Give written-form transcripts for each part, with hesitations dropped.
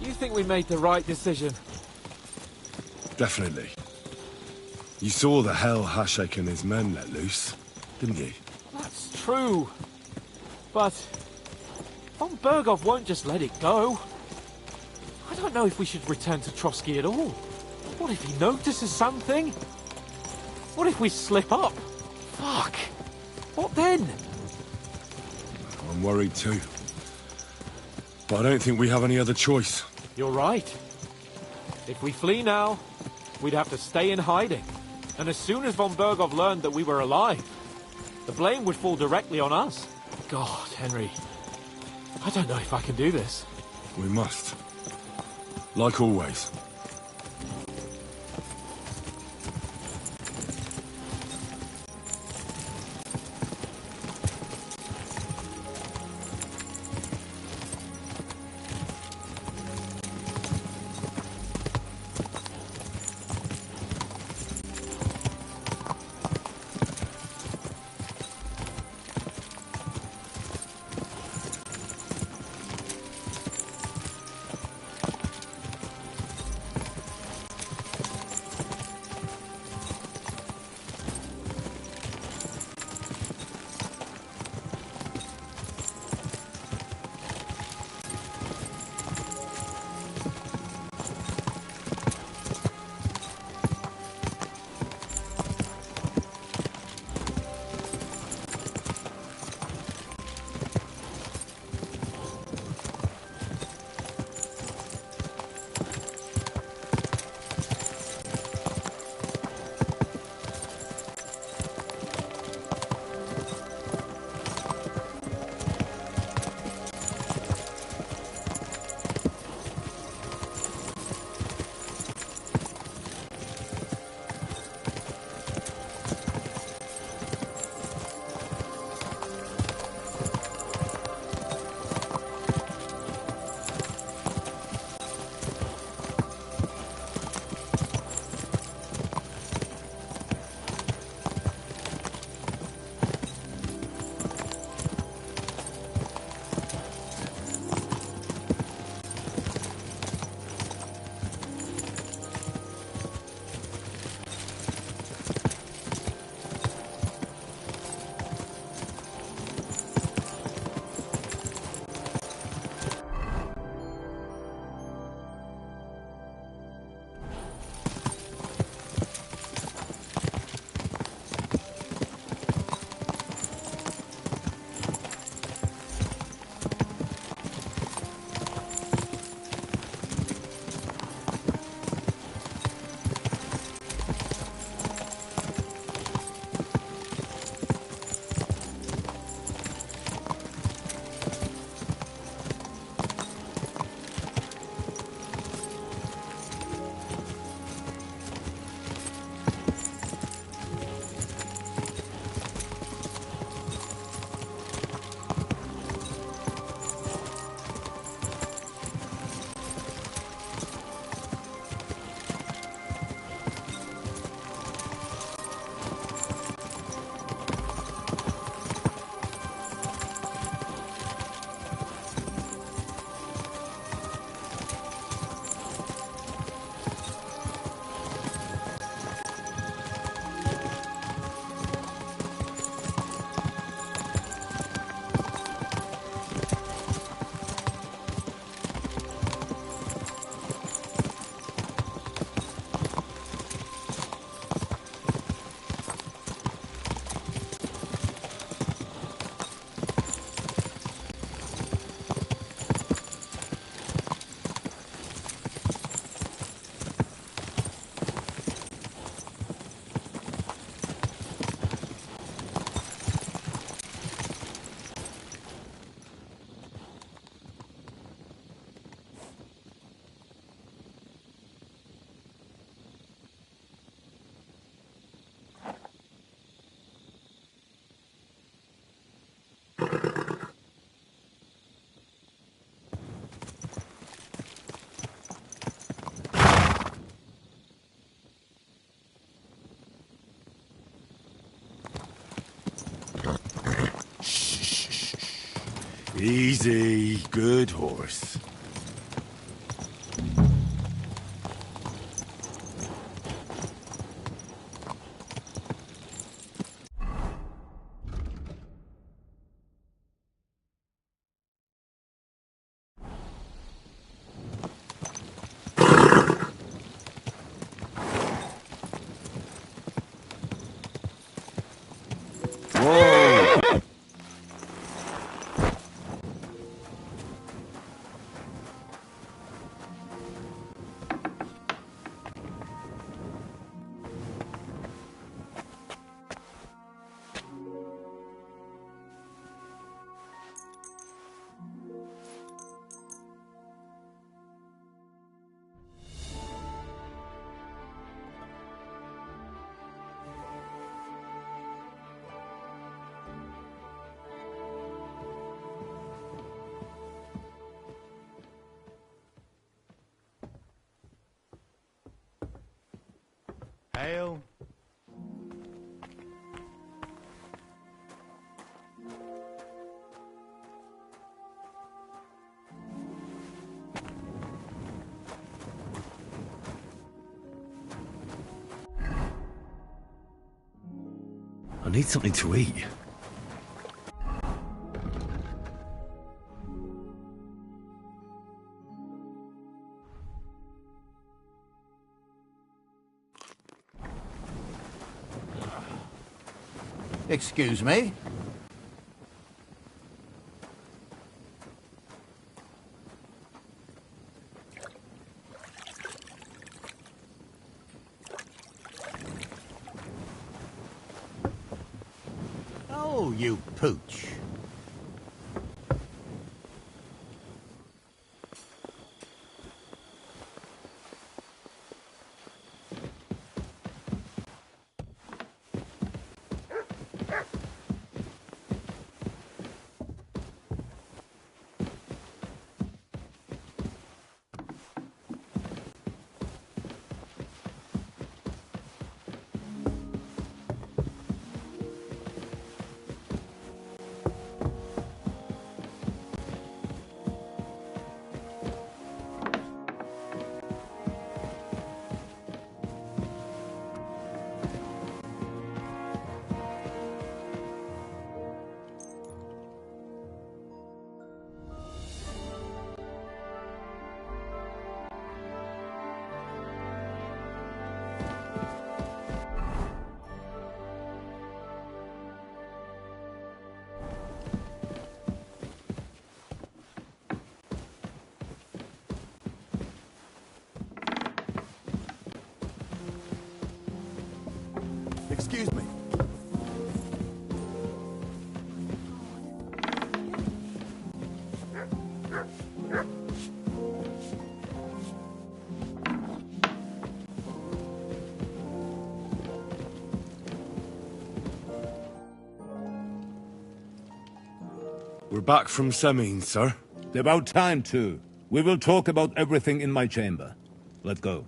You think we made the right decision? Definitely. You saw the hell Hashek and his men let loose, didn't you? That's true. But von Bergov won't just let it go. I don't know if we should return to Trotsky at all. What if he notices something? What if we slip up? Fuck. What then? I'm worried too. But I don't think we have any other choice. You're right. If we flee now, we'd have to stay in hiding. And as soon as von Bergov learned that we were alive, the blame would fall directly on us. God, Henry. I don't know if I can do this. We must. Like always. Easy, good horse. Hail. I need something to eat. Excuse me? Oh, you pooch. Excuse me. We're back from Semine, sir. About time, too. We will talk about everything in my chamber. Let's go.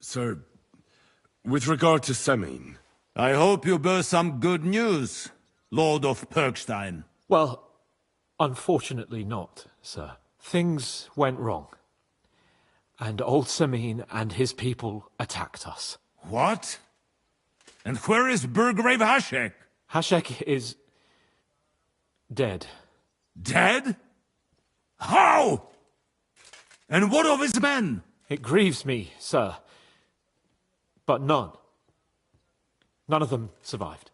Sir, with regard to Semine... I hope you bear some good news, Lord of Perkstein. Well, unfortunately not, sir. Things went wrong. And old Semine and his people attacked us. What? And where is Burgrave Hashek? Hashek is... dead. Dead? How? And what of his men? It grieves me, sir. But none of them survived.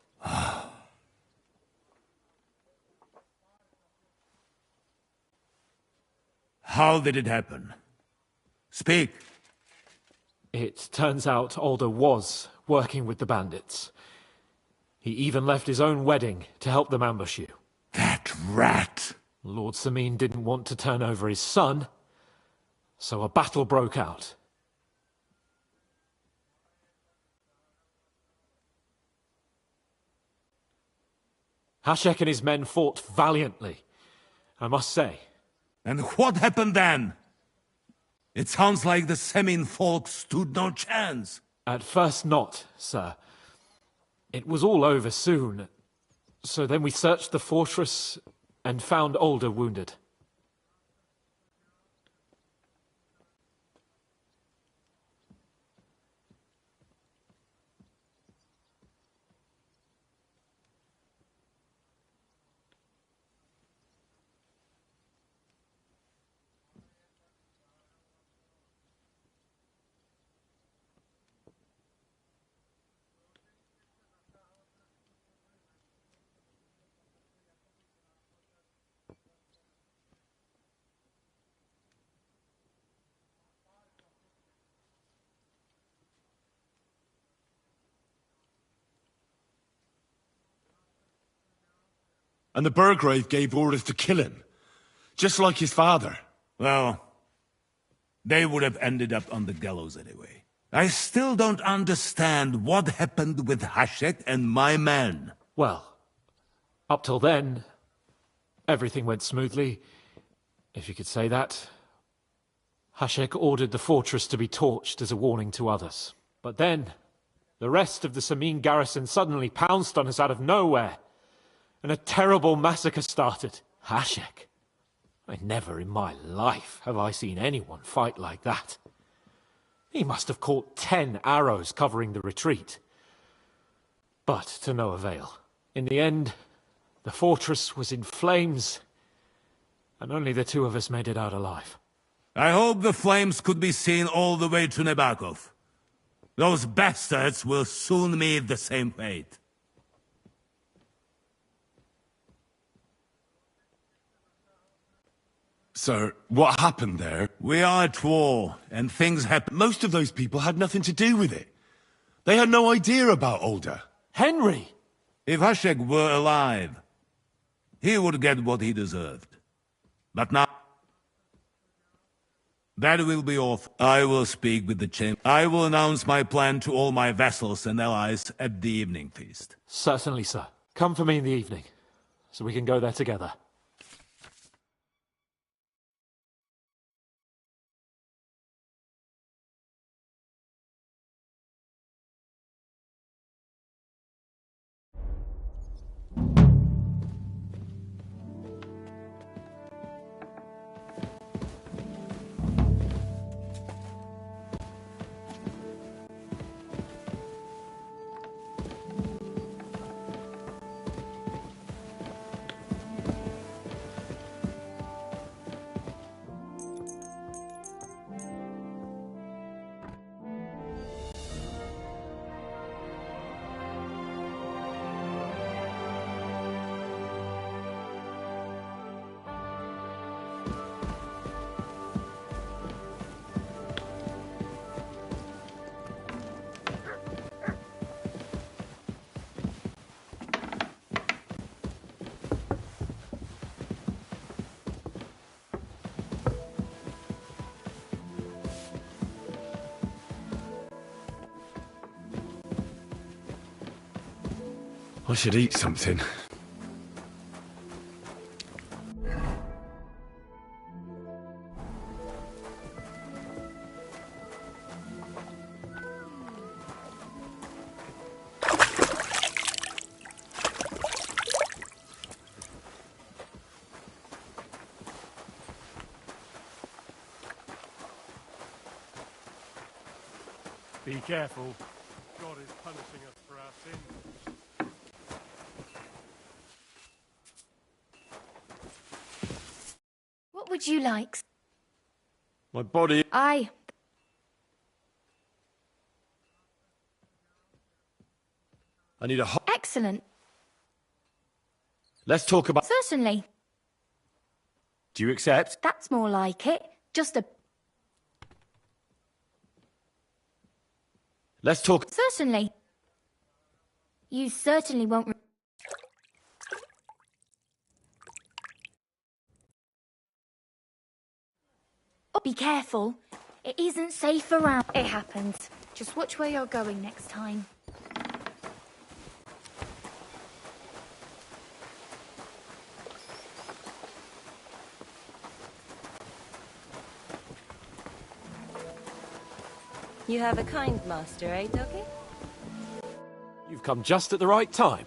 How did it happen? Speak. It turns out Alder was working with the bandits. He even left his own wedding to help them ambush you. That rat! Lord Semine didn't want to turn over his son, so a battle broke out. Hashek and his men fought valiantly, I must say. And what happened then? It sounds like the Semine folk stood no chance. At first not, sir. It was all over soon. So then we searched the fortress and found Alder wounded. And the Burgrave gave orders to kill him. Just like his father. Well, they would have ended up on the gallows anyway. I still don't understand what happened with Hashek and my men. Well, up till then, everything went smoothly, if you could say that. Hashek ordered the fortress to be torched as a warning to others. But then, The rest of the Samin garrison suddenly pounced on us out of nowhere, and a terrible massacre started. Hashek. Never in my life have I seen anyone fight like that. He must have caught 10 arrows covering the retreat. But to no avail. In the end, the fortress was in flames, and only the two of us made it out alive. I hope the flames could be seen all the way to Nebakov. Those bastards will soon meet the same fate. Sir, what happened there? We are at war, and things happen. Most of those people had nothing to do with it. They had no idea about Older. Henry! If Hashek were alive, he would get what he deserved. But now... That will be off. I will speak with the chamber. I will announce my plan to all my vassals and allies at the evening feast. Certainly, sir. Come for me in the evening, so we can go there together. I should eat something. Be careful. God is punishing us for our sins. What would you like? My body... I need a hot... Excellent. Let's talk about... Certainly. Do you accept? That's more like it. Just a... Let's talk... Certainly. You certainly won't... Oh, be careful. It isn't safe around. It happens. Just watch where you're going next time. You have a kind master, eh, Doggy? You've come just at the right time.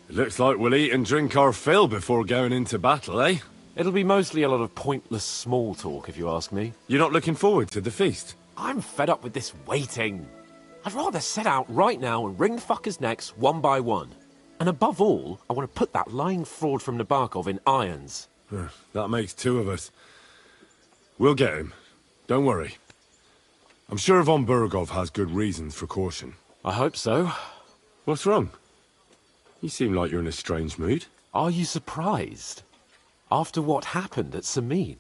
It looks like we'll eat and drink our fill before going into battle, eh? It'll be mostly a lot of pointless small talk, if you ask me. You're not looking forward to the feast? I'm fed up with this waiting. I'd rather set out right now and wring fuckers' necks one by one. And above all, I want to put that lying fraud from Nabokov in irons. That makes two of us. We'll get him. Don't worry. I'm sure Von Burgov has good reasons for caution. I hope so. What's wrong? You seem like you're in a strange mood. Are you surprised? After what happened at Samin?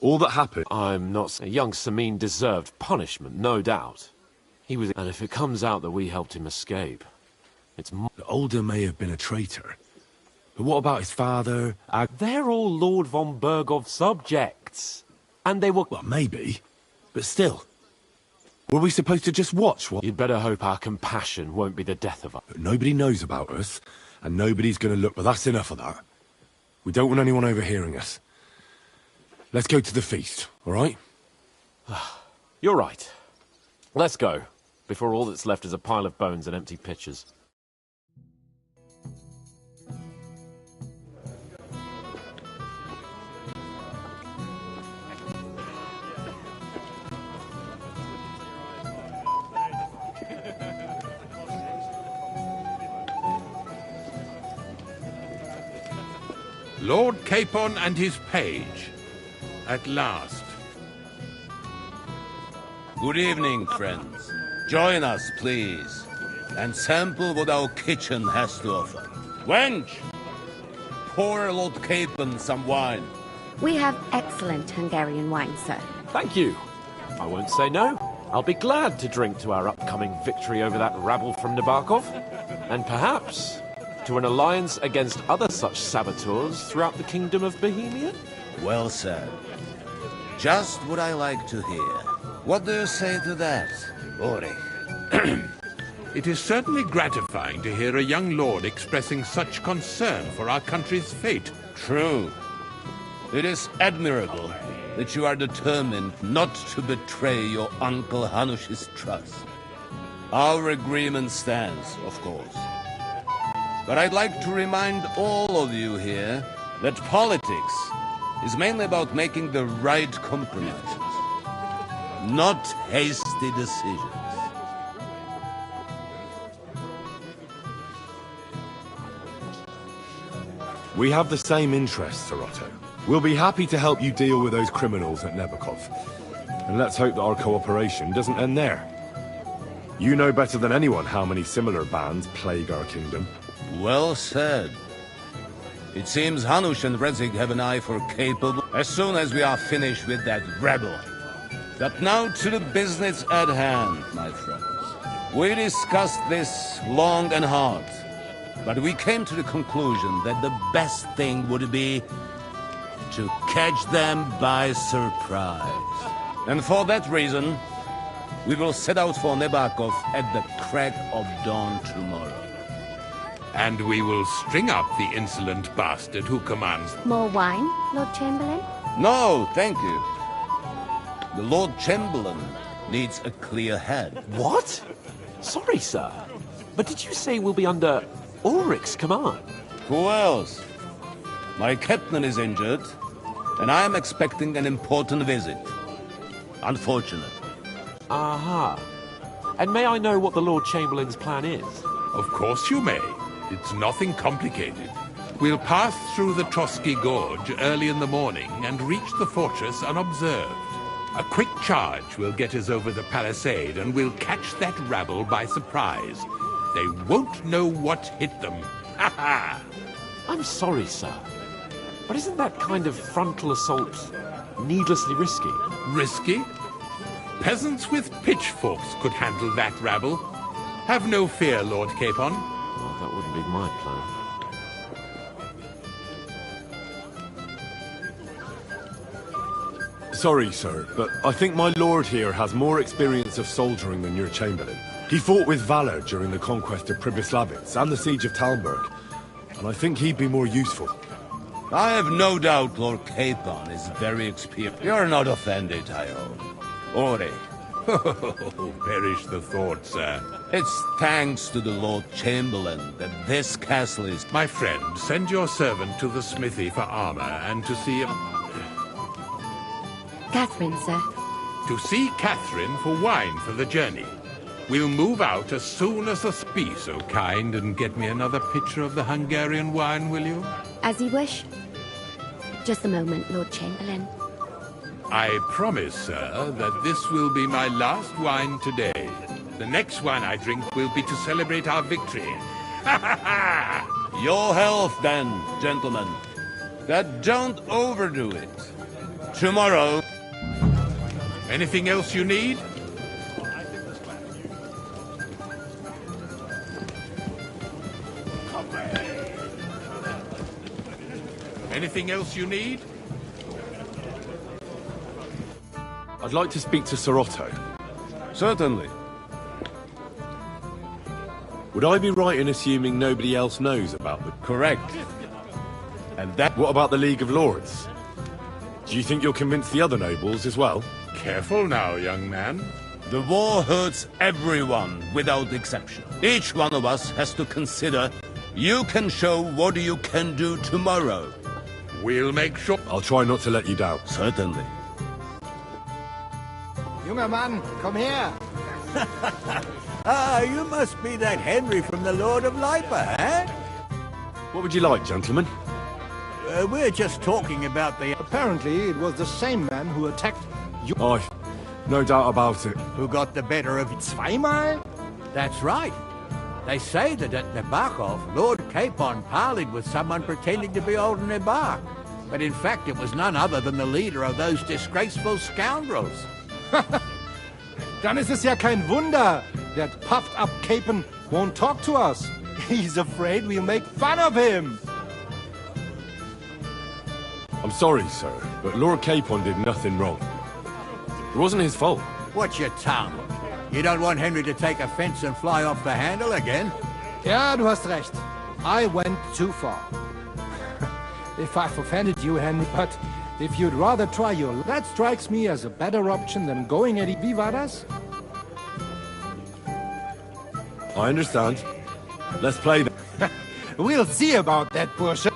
All that happened... I'm not saying young Samin deserved punishment, no doubt. He was... And if it comes out that we helped him escape, it's... Older may have been a traitor. But what about his father? They're all Lord von Burgov's subjects. And they were... Well, maybe. But still. Were we supposed to just watch what... You'd better hope our compassion won't be the death of us. Nobody knows about us, and nobody's going to look, but that's enough of that. We don't want anyone overhearing us. Let's go to the feast, all right? You're right. Let's go, before all that's left is a pile of bones and empty pitchers. Lord Capon and his page. At last. Good evening, friends. Join us, please, and sample what our kitchen has to offer. Wench! Pour Lord Capon some wine. We have excellent Hungarian wine, sir. Thank you. I won't say no. I'll be glad to drink to our upcoming victory over that rabble from Nabokov, and perhaps to an alliance against other such saboteurs throughout the Kingdom of Bohemia? Well said. Just what I like to hear. What do you say to that, Ulrich? It is certainly gratifying to hear a young lord expressing such concern for our country's fate. True. It is admirable that you are determined not to betray your Uncle Hanush's trust. Our agreement stands, of course. But I'd like to remind all of you here that politics is mainly about making the right compromises, not hasty decisions. We have the same interests, Sir Otto. We'll be happy to help you deal with those criminals at Nebokov. And let's hope that our cooperation doesn't end there. You know better than anyone how many similar bands plague our kingdom. Well said. It seems Hanush and Rezig have an eye for capable as soon as we are finished with that rebel. But now to the business at hand, my friends. We discussed this long and hard, but we came to the conclusion that the best thing would be to catch them by surprise. And for that reason, we will set out for Nebakov at the crack of dawn tomorrow. And we will string up the insolent bastard who commands... More wine, Lord Chamberlain? No, thank you. The Lord Chamberlain needs a clear head. What? Sorry, sir. But did you say we'll be under Ulrich's command? Who else? My captain is injured, and I am expecting an important visit. Unfortunate. Aha. And may I know what the Lord Chamberlain's plan is? Of course you may. It's nothing complicated. We'll pass through the Trotsky Gorge early in the morning and reach the fortress unobserved. A quick charge will get us over the palisade and we'll catch that rabble by surprise. They won't know what hit them. Ha ha! I'm sorry, sir. But isn't that kind of frontal assault needlessly risky? Risky? Peasants with pitchforks could handle that rabble. Have no fear, Lord Capon. Well, that wouldn't be my plan. Sorry, sir, but I think my lord here has more experience of soldiering than your Chamberlain. He fought with valor during the conquest of Pribyslavitz and the siege of Talmberg, and I think he'd be more useful. I have no doubt Lord Capon is very experienced. You're not offended, I hope. Ore. Oh, perish the thought, sir. It's thanks to the Lord Chamberlain that this castle is... My friend, send your servant to the smithy for armor and to see him... Catherine, sir. To see Catherine for wine for the journey. We'll move out as soon as be so kind and get me another pitcher of the Hungarian wine, will you? As you wish. Just a moment, Lord Chamberlain. I promise, sir, that this will be my last wine today. The next wine I drink will be to celebrate our victory. Ha ha ha! Your health, then, gentlemen. But don't overdo it. Tomorrow... Anything else you need? Anything else you need? I'd like to speak to Sir Otto. Certainly. Would I be right in assuming nobody else knows about the... Correct. And that... What about the League of Lords? Do you think you'll convince the other nobles as well? Careful now, young man. The war hurts everyone, without exception. Each one of us has to consider, you can show what you can do tomorrow. We'll make sure... I'll try not to let you down. Certainly. Junger Mann, komm her! Ah, you must be that Henry from the Lord of Lipa, eh? What would you like, gentlemen? We're just talking about the... Apparently, it was the same man who attacked you. Aye, no doubt about it. Who got the better of... Zweimal? That's right. They say that at Nabokov, Lord Capon parleyed with someone pretending to be old Nabark. But in fact, it was none other than the leader of those disgraceful scoundrels. Dann ist es ja kein Wunder. That puffed-up Capon won't talk to us. He's afraid we'll make fun of him. I'm sorry, sir, but Lord Capon did nothing wrong. It wasn't his fault. Watch your tongue. You don't want Henry to take offense and fly off the handle again? Ja, du hast recht. I went too far. If I've offended you, Henry, but if you'd rather try your... That strikes me as a better option than going at... Wie war das? I understand. Let's play then. We'll see about that, Bursche.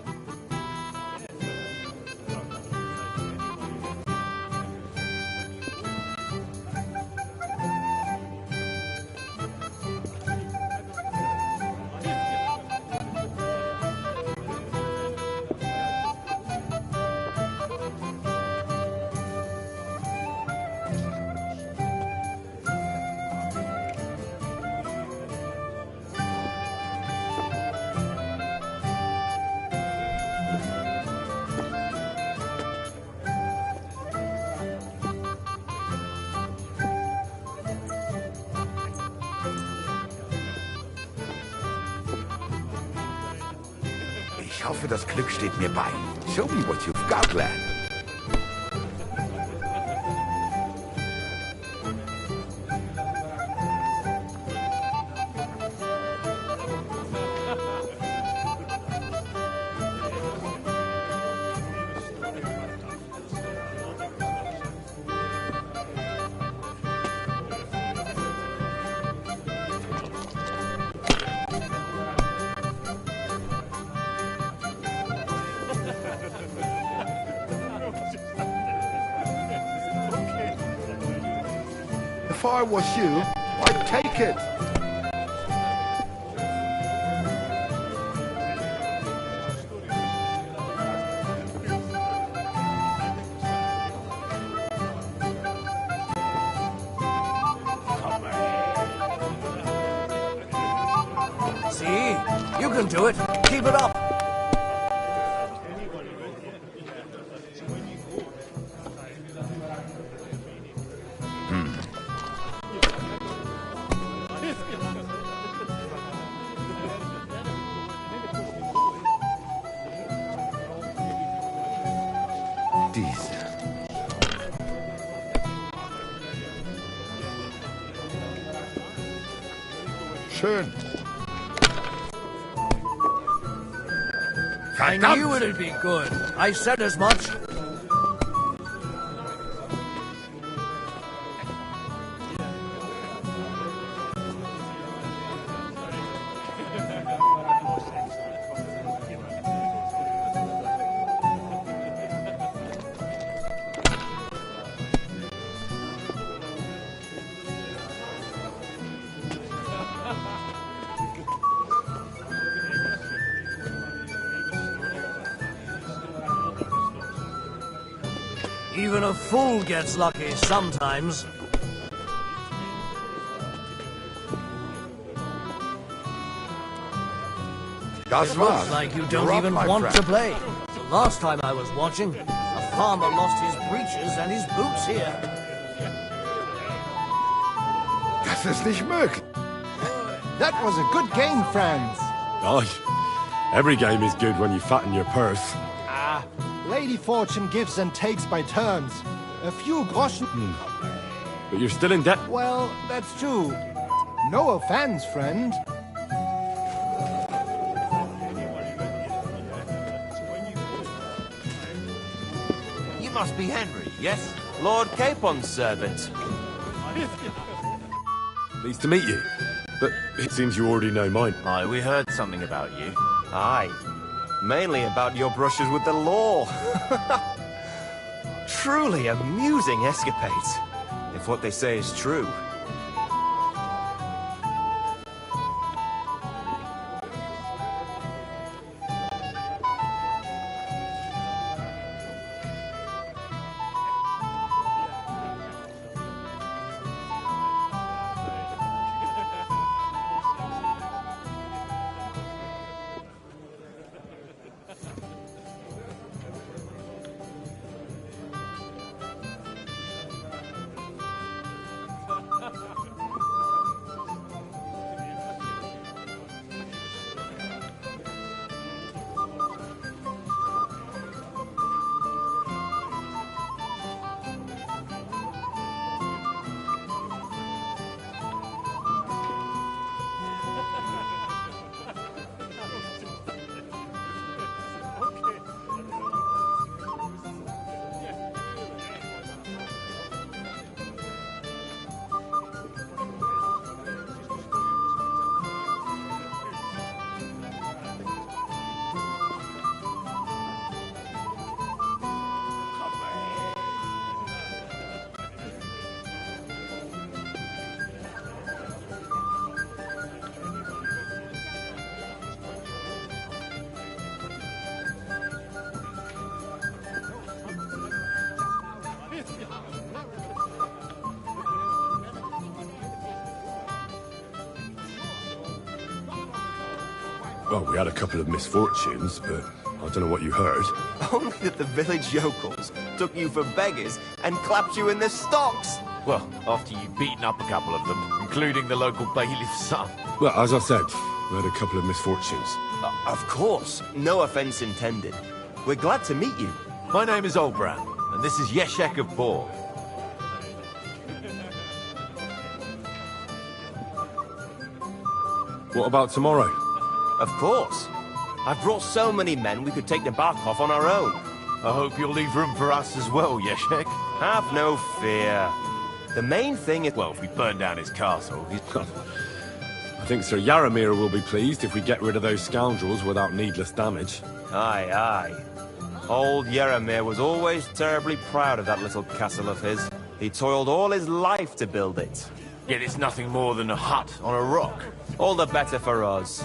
Ich hoffe, das Glück steht mir bei. Show me what you've got, lad. If I was you, I'd take it. See? You can do it. Keep it up. Diese. Schön. I knew it'd be good. I said as much. Even a fool gets lucky sometimes. Das It war's. looks like you don't You're up, even my want friend. to play. The last time I was watching, a farmer lost his breeches and his boots here. Das ist nicht möglich. That was a good game, friends. Aye. Every game is good when you fatten your purse. Ah, Lady Fortune gives and takes by turns. A few groschen... but you're still in debt. Well, that's true. No offense, friend. You must be Henry, yes? Lord Capon's servant. Pleased to meet you. But it seems you already know mine. Aye, we heard something about you. Aye. Mainly about your brushes with the law. Truly amusing escapades, if what they say is true. Well, we had a couple of misfortunes, but I don't know what you heard. Only that the village yokels took you for beggars and clapped you in the stocks. Well, after you'd beaten up a couple of them, including the local bailiff's son. Well, as I said, we had a couple of misfortunes. Of course. No offense intended. We're glad to meet you. My name is Olbram, and this is Yeshek of Bor. What about tomorrow? Of course. I've brought so many men we could take the bark off on our own. I hope you'll leave room for us as well, Yeshek. Have no fear. The main thing is, well, if we burn down his castle, I think Sir Yaramir will be pleased if we get rid of those scoundrels without needless damage. Aye, aye. Old Yaramir was always terribly proud of that little castle of his. He toiled all his life to build it. Yet it's nothing more than a hut on a rock. All the better for us.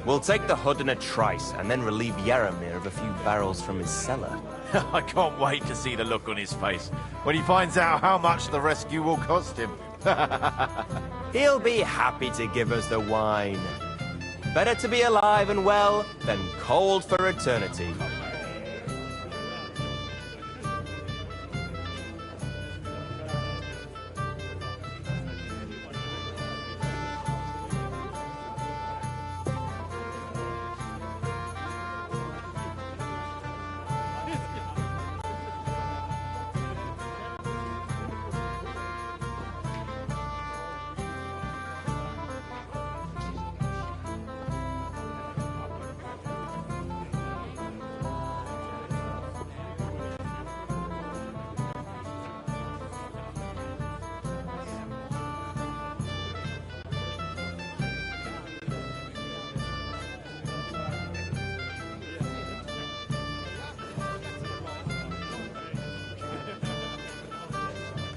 We'll take the hut in a trice, and then relieve Yaramir of a few barrels from his cellar. I can't wait to see the look on his face when he finds out how much the rescue will cost him. He'll be happy to give us the wine. Better to be alive and well than cold for eternity.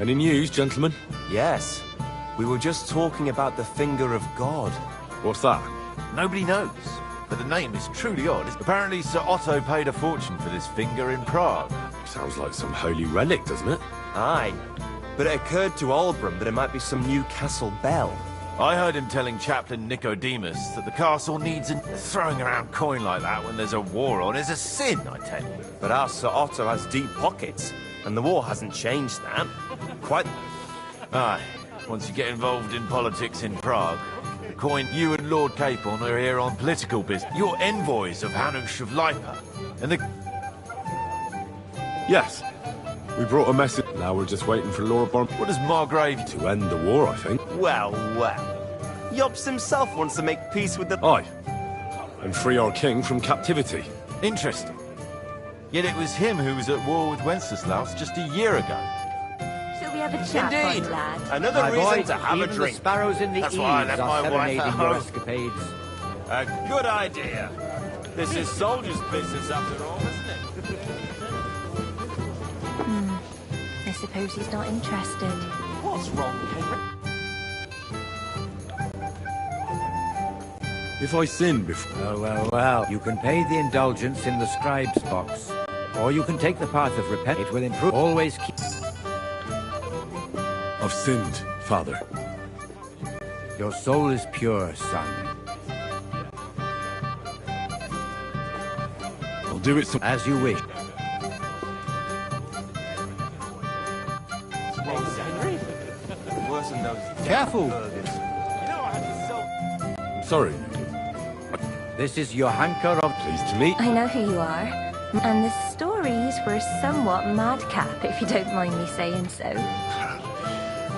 Any news, gentlemen? Yes. We were just talking about the Finger of God. What's that? Nobody knows, but the name is truly odd. Apparently Sir Otto paid a fortune for this finger in Prague. Sounds like some holy relic, doesn't it? Aye, but it occurred to Olbram that it might be some new castle bell. I heard him telling Chaplain Nicodemus that the castle needs throwing around coin like that when there's a war on is a sin, I tell you. But our Sir Otto has deep pockets, and the war hasn't changed that. Quite... Aye, once you get involved in politics in Prague, the coin, you and Lord Capon are here on political business. You're envoys of Hanush of Lipa, and the... Yes. We brought a message. Now we're just waiting for Lord Barn. What does Margrave... To end the war, I think. Well, well. Yops himself wants to make peace with the... Aye. And free our king from captivity. Interesting. Yet it was him who was at war with Wenceslaus just a year ago. Shall we have a chat, Indeed. fine lad? Another My reason boy, to have a even drink. the sparrows in the That's eaves why I left are my wife at serenading your home. escapades. A good idea. This is soldiers' business after all, isn't it? I suppose he's not interested. What's wrong, Henry? If I sin before... Well. You can pay the indulgence in the scribe's box. Or you can take the path of repentance. It will improve. Always keep... I've sinned, Father. Your soul is pure, son. I'll do it some... As you wish. Worse than those... Careful! You know I had to sell... I'm sorry. This is your hanker of... Pleased to meet. I know who you are. And the stories were somewhat madcap, if you don't mind me saying so.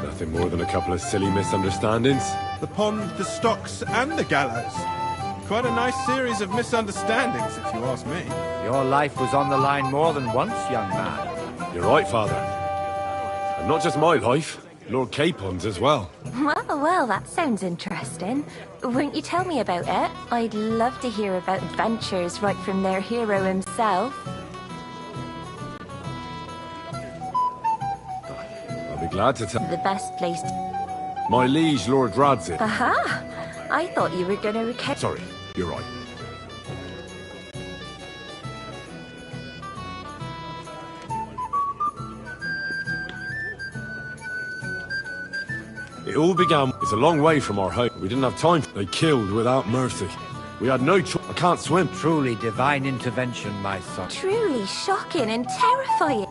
Nothing more than a couple of silly misunderstandings. The pond, the stocks, and the gallows. Quite a nice series of misunderstandings, if you ask me. Your life was on the line more than once, young man. You're right, Father. And not just my life, Lord Capon's as well. Well, that sounds interesting. Won't you tell me about it? I'd love to hear about adventures right from their hero himself. I'll be glad to tell... The best place to... My liege, Lord Radzit. Aha! I thought you were going to recount... Sorry, you're right. It all began... It's a long way from our home. We didn't have time. They killed without mercy. We had no choice. I can't swim. Truly divine intervention, my son. Truly shocking and terrifying.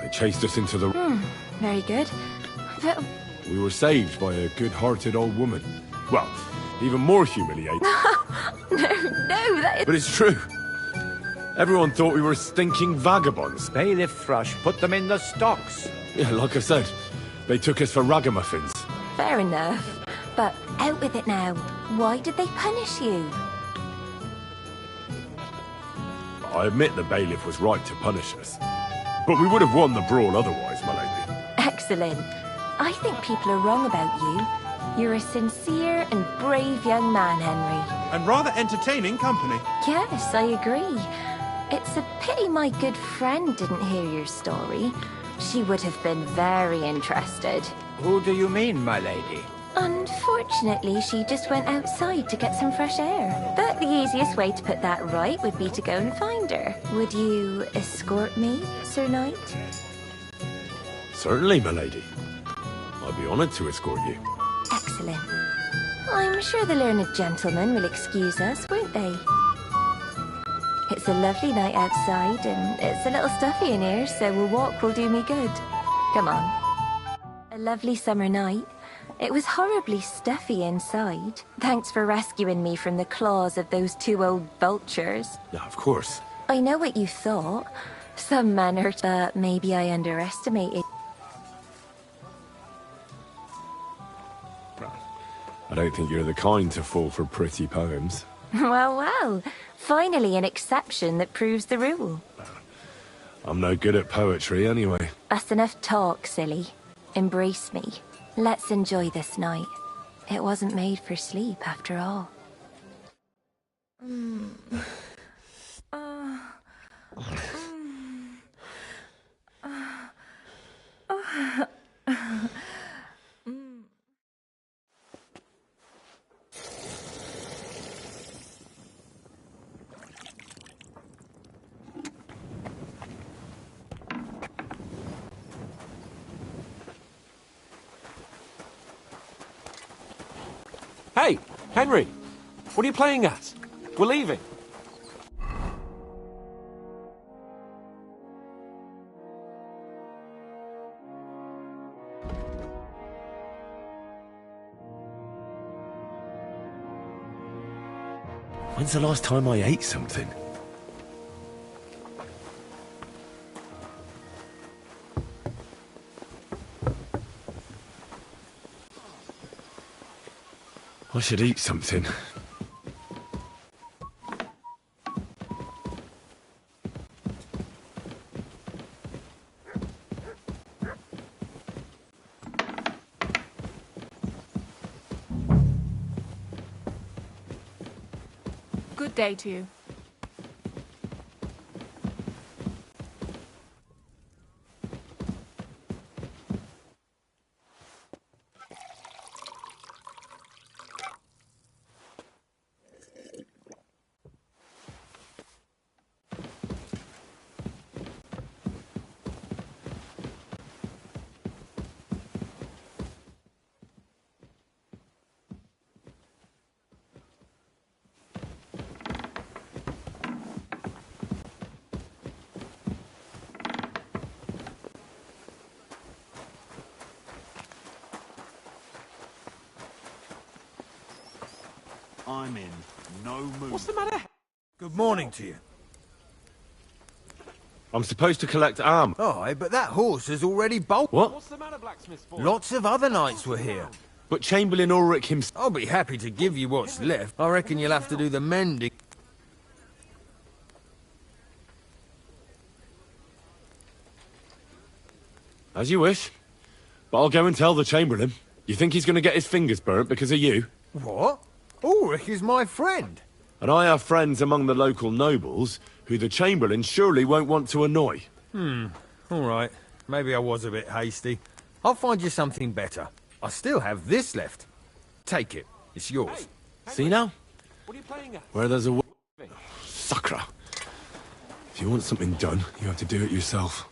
They chased us into the... Very good. But... We were saved by a good-hearted old woman. Well, even more humiliating. No, that is... But it's true. Everyone thought we were stinking vagabonds. Bailiff Thrush put them in the stocks. Yeah, like I said, they took us for ragamuffins. Fair enough. But out with it now. Why did they punish you? I admit the bailiff was right to punish us. But we would have won the brawl otherwise, my lady. Excellent. I think people are wrong about you. You're a sincere and brave young man, Henry. And rather entertaining company. Yes, I agree. It's a pity my good friend didn't hear your story. She would have been very interested. Who do you mean, my lady? Unfortunately, she just went outside to get some fresh air. But the easiest way to put that right would be to go and find her. Would you escort me, Sir Knight? Certainly, my lady. I'd be honored to escort you. Excellent. I'm sure the learned gentlemen will excuse us, won't they? It's a lovely night outside, and it's a little stuffy in here, so a walk will do me good. Come on. A lovely summer night. It was horribly stuffy inside. Thanks for rescuing me from the claws of those two old vultures. Yeah, of course. I know what you thought. Some manner, but maybe I underestimated. I don't think you're the kind to fall for pretty poems. Well. Finally an exception that proves the rule. I'm no good at poetry anyway. That's enough talk, silly. Embrace me. Let's enjoy this night. It wasn't made for sleep, after all. Hey, Henry, what are you playing at? We're leaving. When's the last time I ate something? I should eat something. Good day to you. I'm in no mood. What's the matter? Good morning to you. I'm supposed to collect arm. Aye, but that horse has already bolted. What? What's the matter, blacksmith boy? Lots of other knights were here. But Chamberlain Ulrich himself... I'll be happy to give you what's left. I reckon you'll have to do the mending. As you wish. But I'll go and tell the Chamberlain. You think he's going to get his fingers burnt because of you? What? Ulrich is my friend. And I have friends among the local nobles who the Chamberlain surely won't want to annoy. All right. Maybe I was a bit hasty. I'll find you something better. I still have this left. Take it. It's yours. See now? What are you playing at? Where there's a... Sucker. If you want something done, you have to do it yourself.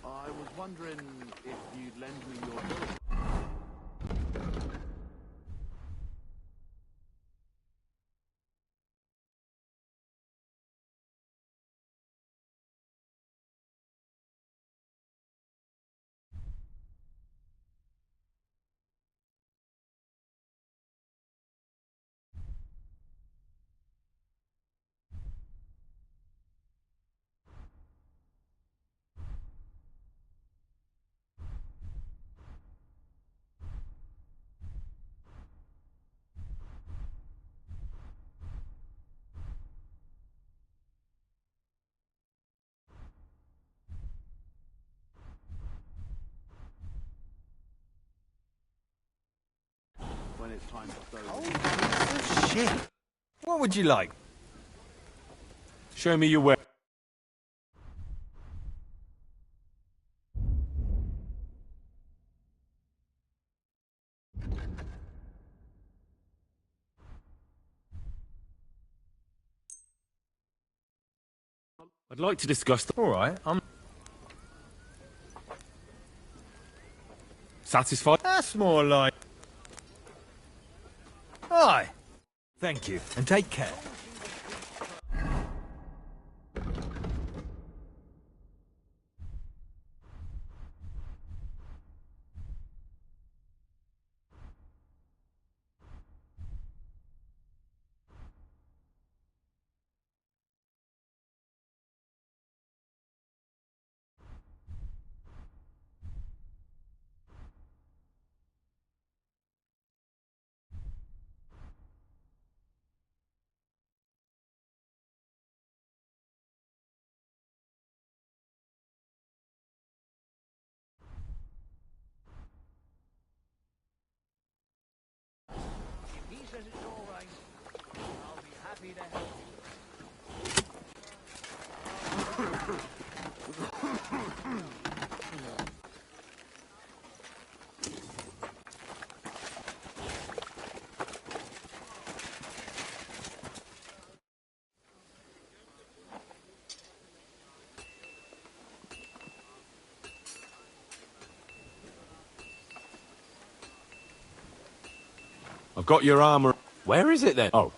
I was wondering if you'd lend me your book. When it's time to throw. Oh, shit. What would you like? Show me your way. I'd like to discuss the... All right, I'm... Satisfied? That's more like... Aye. Thank you, and take care. He says it's all right. I'll be happy to help I've got your armor. Where is it then? Oh.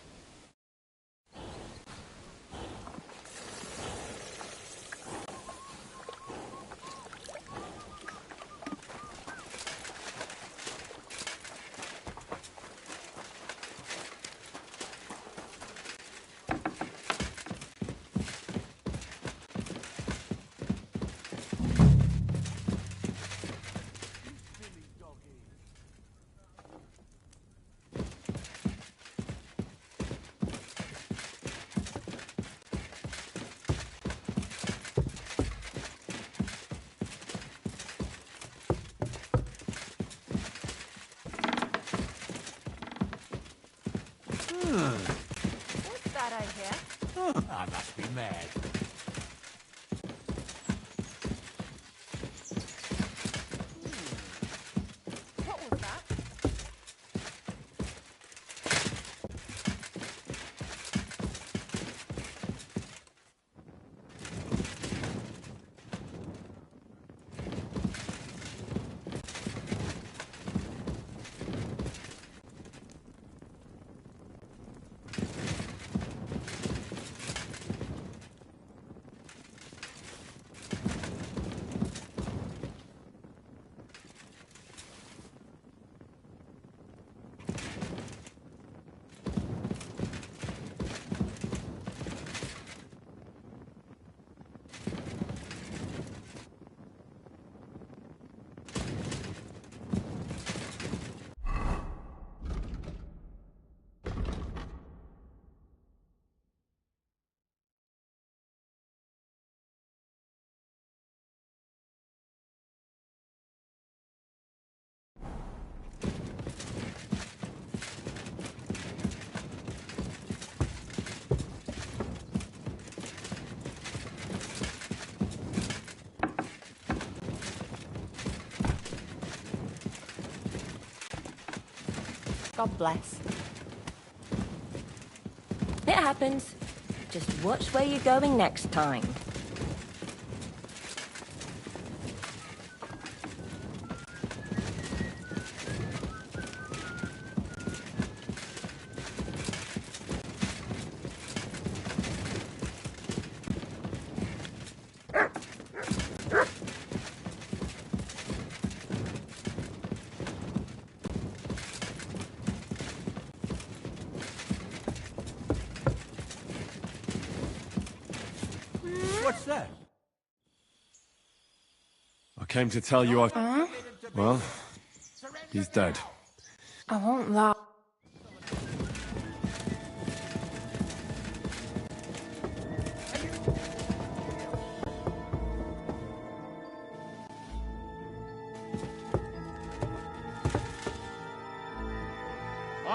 What's that I hear? I must be mad. What was that? God bless. It happens. Just watch where you're going next time. What's that? I came to tell you I... Well, he's dead. I want that.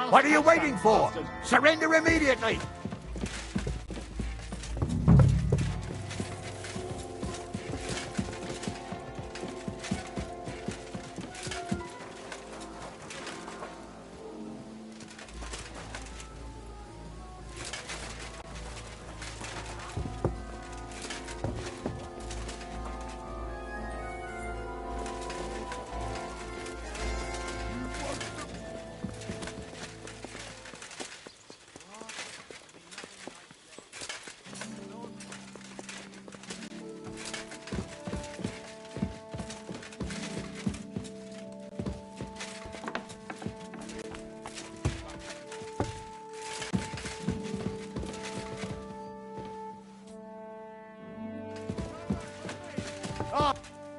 What are you waiting for? Surrender immediately!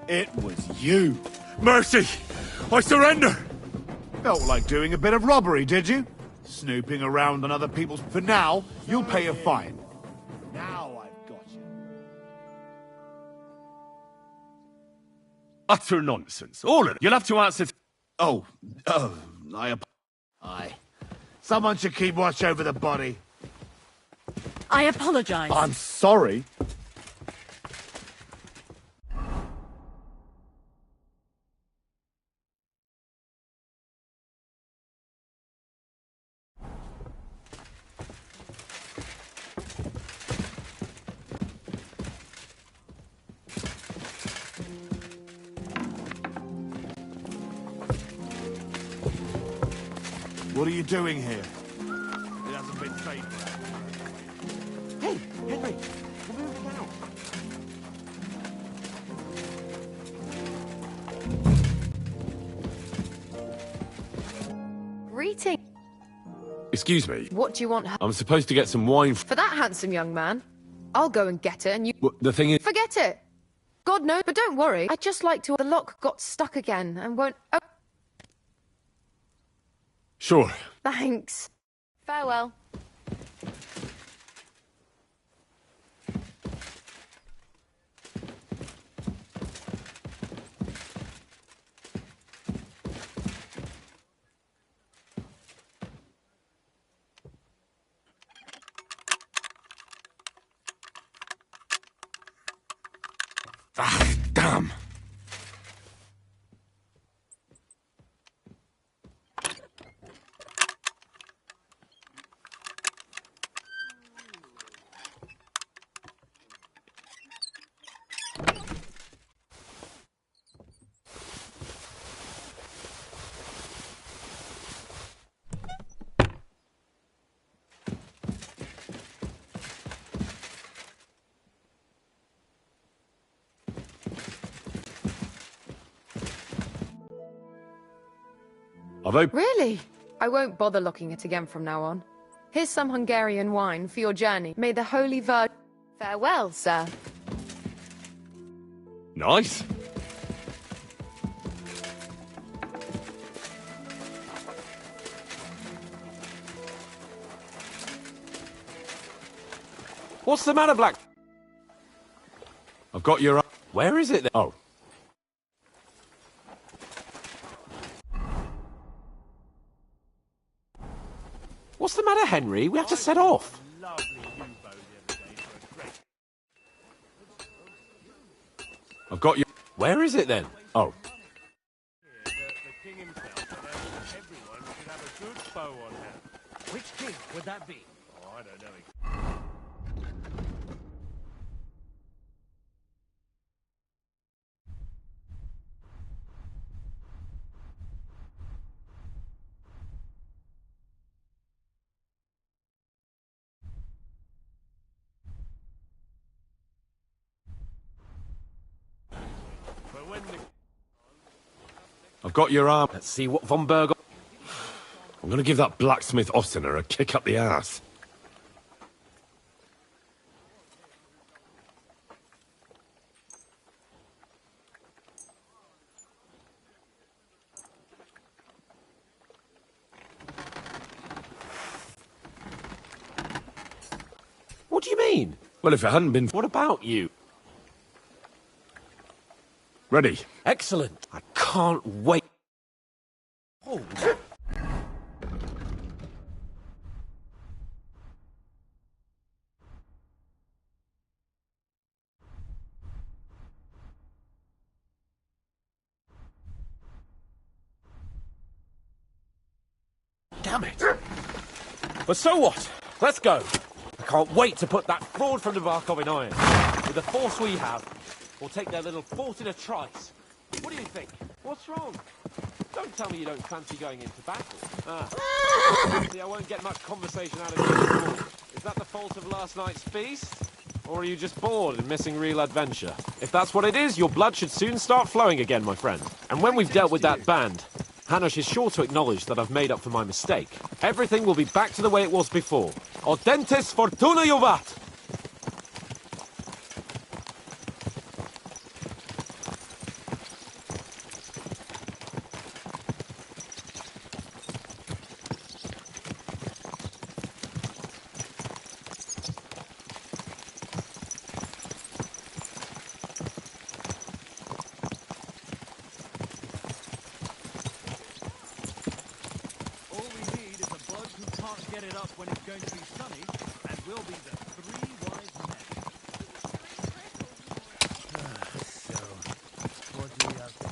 It was you. Mercy! I surrender! Felt like doing a bit of robbery, did you? Snooping around on other people's... For now, you'll pay a fine. Now I've got you. Utter nonsense. All of it. You'll have to answer... Aye. Someone should keep watch over the body. I apologize. I'm sorry. What are you doing here? It hasn't been safe. Hey, Henry, we're moving out. Greeting. Excuse me. What do you want? I'm supposed to get some wine For that handsome young man? I'll go and get it and you... The thing is... Forget it! God knows, but don't worry. I'd just like to... The lock got stuck again and won't... Oh, Sure. thanks. Farewell. Ah, damn. Really? I won't bother locking it again from now on. Here's some Hungarian wine for your journey. May the Holy Virgin... Farewell, sir. Nice. What's the matter, Black? I've got your... Where is it then? Oh. What's the matter, Henry? We have to set off. I've got your... Where is it then? Oh. The king himself announced that everyone should have a good bow on hand. Which king would that be? Oh, I don't know. But when the... I've got your arm. Let's see what von Berg... I'm going to give that blacksmith Ostiner a kick up the ass. What do you mean? Well, if it hadn't been... What about you? Ready. Excellent. I can't wait. Oh. Damn it. But so what? Let's go. I can't wait to put that fraud from Navarkov in irons. With the force we have, we'll take their little fort in a trice. What do you think? What's wrong? Don't tell me you don't fancy going into battle. See, I won't get much conversation out of you anymore. Is that the fault of last night's feast? Or are you just bored and missing real adventure? If that's what it is, your blood should soon start flowing again, my friend. And when we've dealt with that band, Hanush is sure to acknowledge that I've made up for my mistake. Everything will be back to the way it was before. Audentes fortuna juvat! it up when it's going to be sunny, and we'll be the three wise men. So, what do we have today?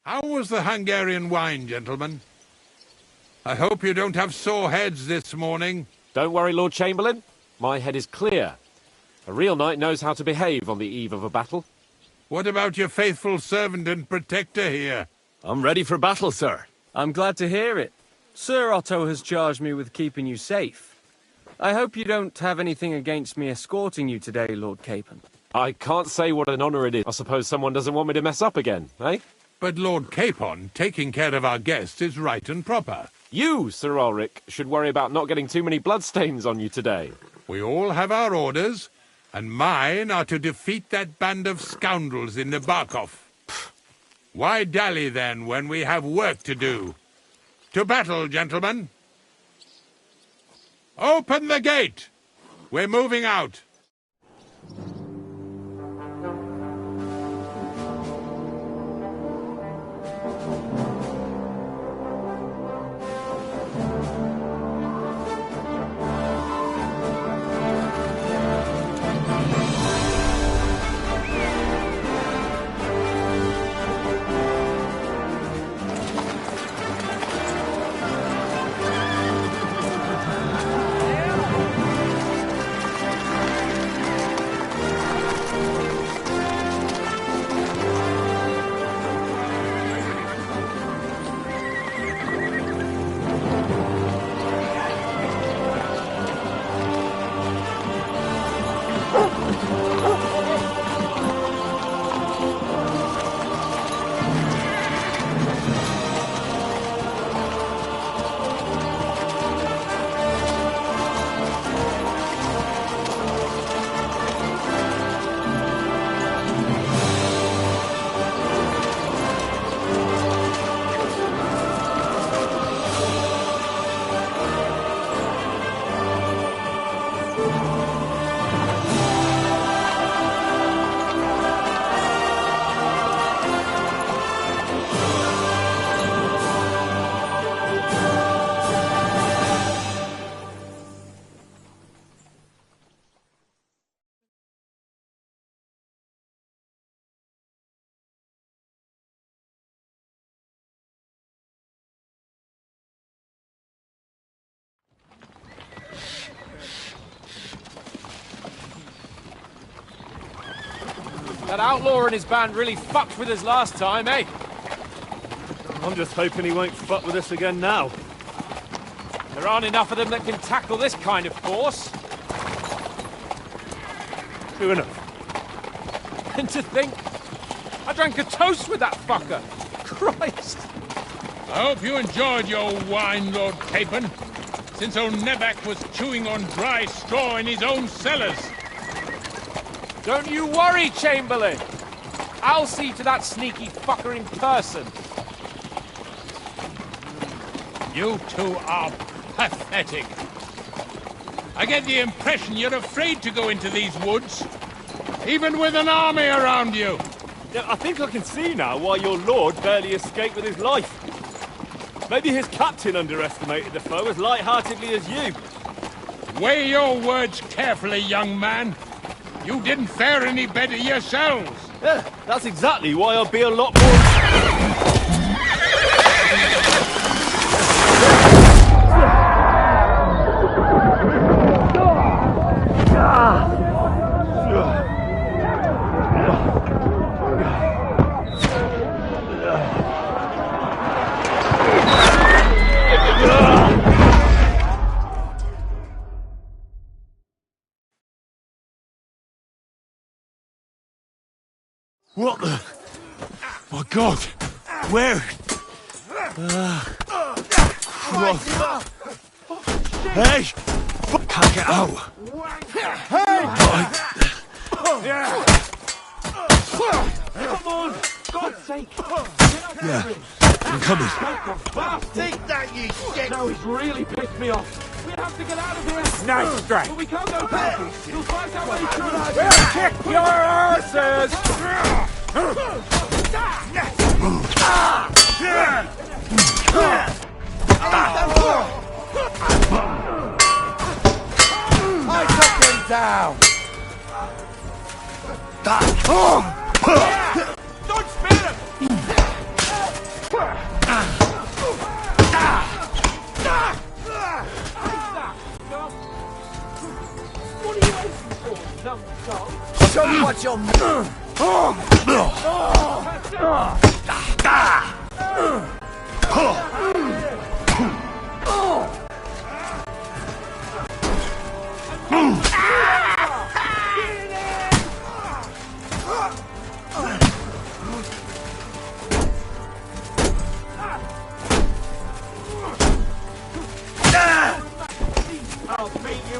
How was the Hungarian wine, gentlemen? I hope you don't have sore heads this morning. Don't worry, Lord Chamberlain. My head is clear. A real knight knows how to behave on the eve of a battle. What about your faithful servant and protector here? I'm ready for battle, sir. I'm glad to hear it. Sir Otto has charged me with keeping you safe. I hope you don't have anything against me escorting you today, Lord Capon. I can't say what an honour it is. I suppose someone doesn't want me to mess up again, eh? But Lord Capon, taking care of our guests is right and proper. You, Sir Ulrich, should worry about not getting too many bloodstains on you today. We all have our orders, and mine are to defeat that band of scoundrels in the Barkov. Why dally, then, when we have work to do? To battle, gentlemen! Open the gate! We're moving out. That outlaw and his band really fucked with us last time, eh? I'm just hoping he won't fuck with us again now. There aren't enough of them that can tackle this kind of force. True enough. And to think, I drank a toast with that fucker. Christ! I hope you enjoyed your wine, Lord Capon, since old Neback was chewing on dry straw in his own cellars. Don't you worry, Chamberlain. I'll see to that sneaky fucker in person. You two are pathetic. I get the impression you're afraid to go into these woods, even with an army around you. Yeah, I think I can see now why your lord barely escaped with his life. Maybe his captain underestimated the foe as light-heartedly as you. Weigh your words carefully, young man. You didn't fare any better yourselves. Yeah, that's exactly why I'll be a lot more... What the? My God! Where? Hey! Can't get out! Hey! Come on! God's sake! Yeah, I'm coming. Take that, you shit! Now he's really pissed me off. We have to get out of here! Nice strike. But we can't go back! You'll fight our way through! We'll kick your asses! I took him down! Don't spare him! What are you waiting for, dumb dog? Show me what you're... I'll beat you.